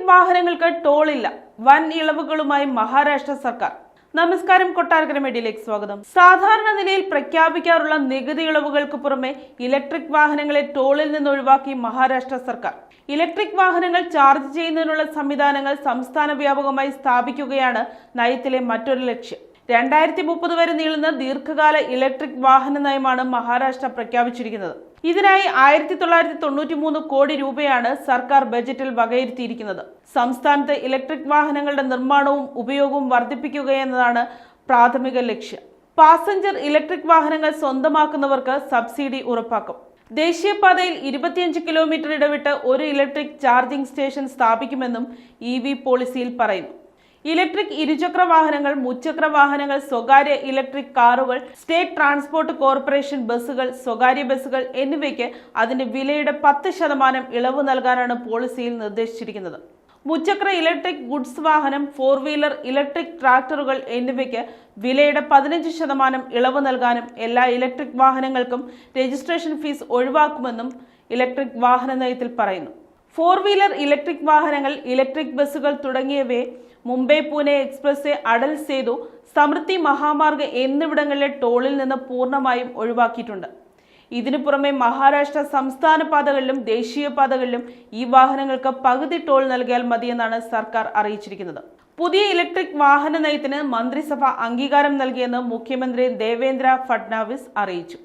Electric വാഹനങ്ങൾക്ക് toll ഇല്ല. വൻ ഇളവുകളുമായി മഹാരാഷ്ട്ര സർക്കാർ. നമസ്കാരം, കൊട്ടാരക്കര മീഡിയയിലേക്ക് സ്വാഗതം. സാധാരണ നിലയിൽ പ്രഖ്യാപിക്കാറുള്ള നികുതി ഇളവുകൾക്ക് പുറമെ ഇലക്ട്രിക് വാഹനങ്ങളെ ടോളിൽ നിന്ന് ഒഴിവാക്കി മഹാരാഷ്ട്ര സർക്കാർ. ഇലക്ട്രിക് വാഹനങ്ങൾ ചാർജ് ചെയ്യുന്നതിനുള്ള സംവിധാനങ്ങൾ സംസ്ഥാന വ്യാപകമായി സ്ഥാപിക്കുകയാണ് നയത്തിലെ മറ്റൊരു ലക്ഷ്യം. 2030 വരെ നീളുന്ന ദീർഘകാല ഇലക്ട്രിക് വാഹന നയമാണ് മഹാരാഷ്ട്ര പ്രഖ്യാപിച്ചിരിക്കുന്നത്. ഇതിനായി 1993 കോടി രൂപയാണ് സർക്കാർ ബജറ്റിൽ വകയിരുത്തിയിരിക്കുന്നത്. സംസ്ഥാനത്ത് ഇലക്ട്രിക് വാഹനങ്ങളുടെ നിർമ്മാണവും ഉപയോഗവും വർദ്ധിപ്പിക്കുകയെന്നതാണ് പ്രാഥമിക ലക്ഷ്യം. പാസഞ്ചർ ഇലക്ട്രിക് വാഹനങ്ങൾ സ്വന്തമാക്കുന്നവർക്ക് സബ്സിഡി ഉറപ്പാക്കും. ദേശീയപാതയിൽ 25 കിലോമീറ്റർ ഇടവിട്ട് ഒരു ഇലക്ട്രിക് ചാർജിംഗ് സ്റ്റേഷൻ സ്ഥാപിക്കുമെന്നും EV പോളിസിയിൽ പറയുന്നു. ഇലക്ട്രിക് ഇരുചക്ര വാഹനങ്ങൾ, മുച്ചക്ര വാഹനങ്ങൾ, സ്വകാര്യ ഇലക്ട്രിക് കാറുകൾ, സ്റ്റേറ്റ് ട്രാൻസ്പോർട്ട് കോർപ്പറേഷൻ ബസ്സുകൾ, സ്വകാര്യ ബസ്സുകൾ എന്നിവയ്ക്ക് അതിന്റെ വിലയുടെ 10% ഇളവ് നൽകാനാണ് പോളിസിയിൽ നിർദ്ദേശിച്ചിരിക്കുന്നത്. മുച്ചക്ര ഇലക്ട്രിക് ഗുഡ്സ് വാഹനം, 4 വീലർ ഇലക്ട്രിക് ട്രാക്ടറുകൾ എന്നിവയ്ക്ക് വിലയുടെ 15% ഇളവ് നൽകാനും എല്ലാ ഇലക്ട്രിക് വാഹനങ്ങൾക്കും രജിസ്ട്രേഷൻ ഫീസ് ഒഴിവാക്കുമെന്നും ഇലക്ട്രിക് വാഹന നയത്തിൽ പറയുന്നു. 4 വീലർ ഇലക്ട്രിക് വാഹനങ്ങൾ, ഇലക്ട്രിക് ബസ്സുകൾ തുടങ്ങിയവയെ മുംബൈ പൂനെ എക്സ്പ്രസ്, അടൽ സേതു, സമൃദ്ധി മഹാമാർഗ് എന്നിവിടങ്ങളിലെ ടോളിൽ നിന്ന് പൂർണ്ണമായും ഒഴിവാക്കിയിട്ടുണ്ട്. ഇതിനു പുറമെ മഹാരാഷ്ട്ര സംസ്ഥാന പാതകളിലും ദേശീയപാതകളിലും ഈ വാഹനങ്ങൾക്ക് പകുതി ടോൾ നൽകിയാൽ മതിയെന്നാണ് സർക്കാർ അറിയിച്ചിരിക്കുന്നത്. പുതിയ ഇലക്ട്രിക് വാഹന നയത്തിന് മന്ത്രിസഭ അംഗീകാരം നൽകിയെന്ന് മുഖ്യമന്ത്രി ദേവേന്ദ്ര ഫഡ്നാവിസ് അറിയിച്ചു.